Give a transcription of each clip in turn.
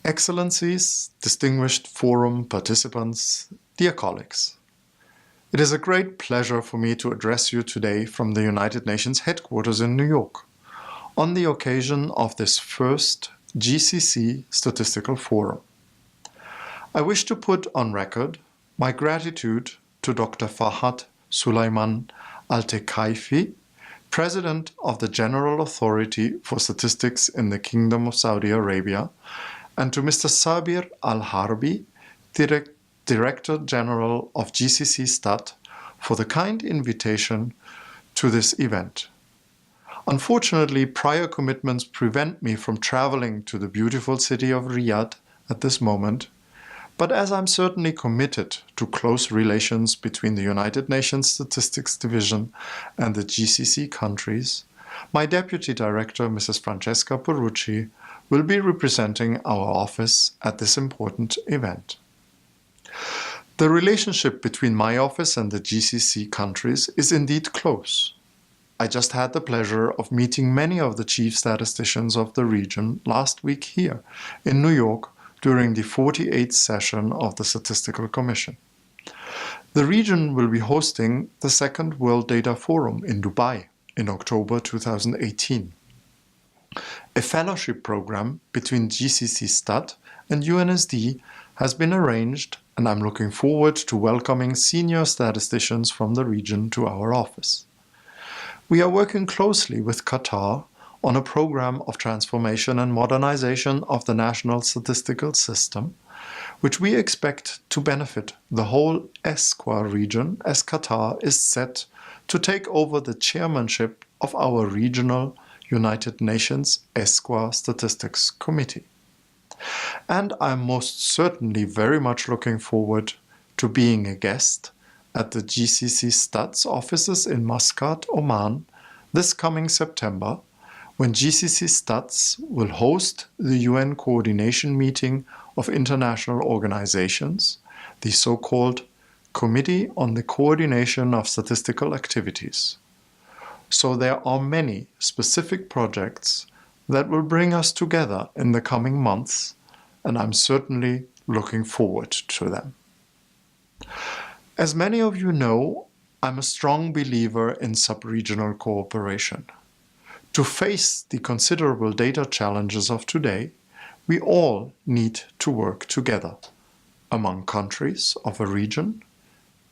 Excellencies, distinguished forum participants, dear colleagues. It is a great pleasure for me to address you today from the United Nations headquarters in New York, on the occasion of this first GCC Statistical Forum. I wish to put on record my gratitude to Dr. Fahad Sulaiman Al-Tekaifi, President of the General Authority for Statistics in the Kingdom of Saudi Arabia, and to Mr. Sabir Al-Harbi, Director General of GCC Stat, for the kind invitation to this event. Unfortunately, prior commitments prevent me from traveling to the beautiful city of Riyadh at this moment, but as I'm certainly committed to close relations between the United Nations Statistics Division and the GCC countries, my Deputy Director, Mrs. Francesca Porrucci, will be representing our office at this important event. The relationship between my office and the GCC countries is indeed close. I just had the pleasure of meeting many of the chief statisticians of the region last week here in New York during the 48th session of the Statistical Commission. The region will be hosting the second World Data Forum in Dubai in October 2018. A fellowship program between GCC Stat and UNSD has been arranged, and I'm looking forward to welcoming senior statisticians from the region to our office. We are working closely with Qatar on a program of transformation and modernization of the national statistical system, which we expect to benefit the whole ESQA region as Qatar is set to take over the chairmanship of our regional United Nations ESQA Statistics Committee. And I'm most certainly very much looking forward to being a guest at the GCC Stats offices in Muscat, Oman, this coming September, when GCC Stats will host the UN Coordination Meeting of International Organizations, the so-called Committee on the Coordination of Statistical Activities. So there are many specific projects that will bring us together in the coming months, and I'm certainly looking forward to them. As many of you know, I'm a strong believer in sub-regional cooperation. To face the considerable data challenges of today, we all need to work together, among countries of a region,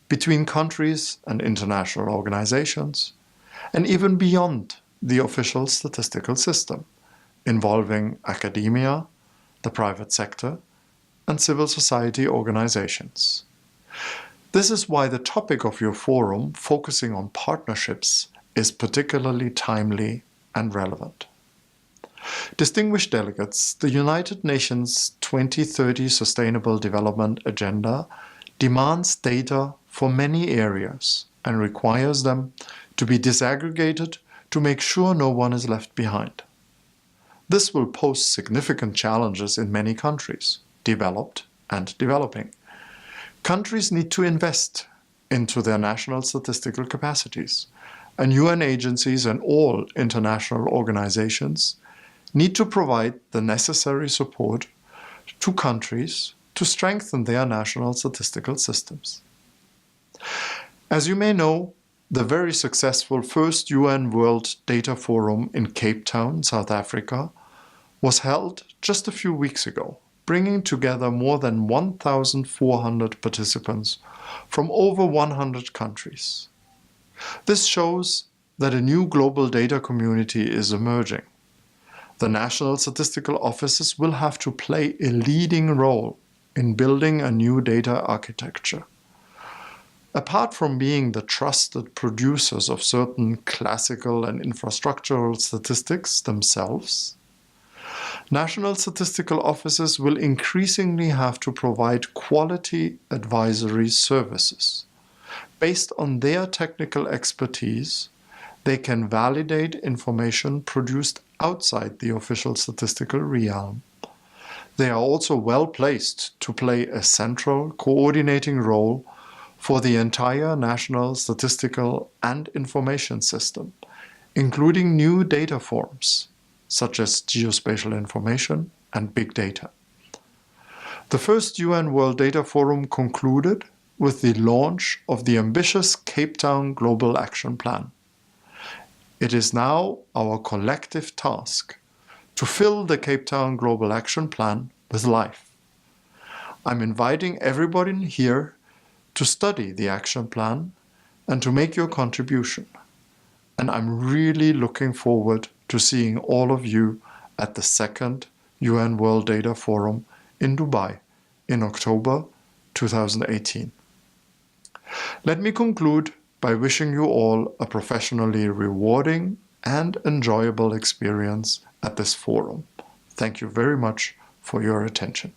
between countries and international organizations, and even beyond the official statistical system, involving academia, the private sector, and civil society organizations. This is why the topic of your forum, focusing on partnerships, is particularly timely and relevant. Distinguished delegates, the United Nations 2030 Sustainable Development Agenda demands data for many areas and requires them to be disaggregated to make sure no one is left behind. This will pose significant challenges in many countries, developed and developing. Countries need to invest into their national statistical capacities, and UN agencies and all international organizations need to provide the necessary support to countries to strengthen their national statistical systems. As you may know, the very successful first UN World Data Forum in Cape Town, South Africa, was held just a few weeks ago, bringing together more than 1,400 participants from over 100 countries. This shows that a new global data community is emerging. The national statistical offices will have to play a leading role in building a new data architecture. Apart from being the trusted producers of certain classical and infrastructural statistics themselves, national statistical offices will increasingly have to provide quality advisory services. Based on their technical expertise, they can validate information produced outside the official statistical realm. They are also well placed to play a central coordinating role for the entire national statistical and information system, including new data forms, such as geospatial information and big data. The first UN World Data Forum concluded with the launch of the ambitious Cape Town Global Action Plan. It is now our collective task to fill the Cape Town Global Action Plan with life. I'm inviting everybody here to study the action plan and to make your contribution. And I'm really looking forward to seeing all of you at the second UN World Data Forum in Dubai in October 2018. Let me conclude by wishing you all a professionally rewarding and enjoyable experience at this forum. Thank you very much for your attention.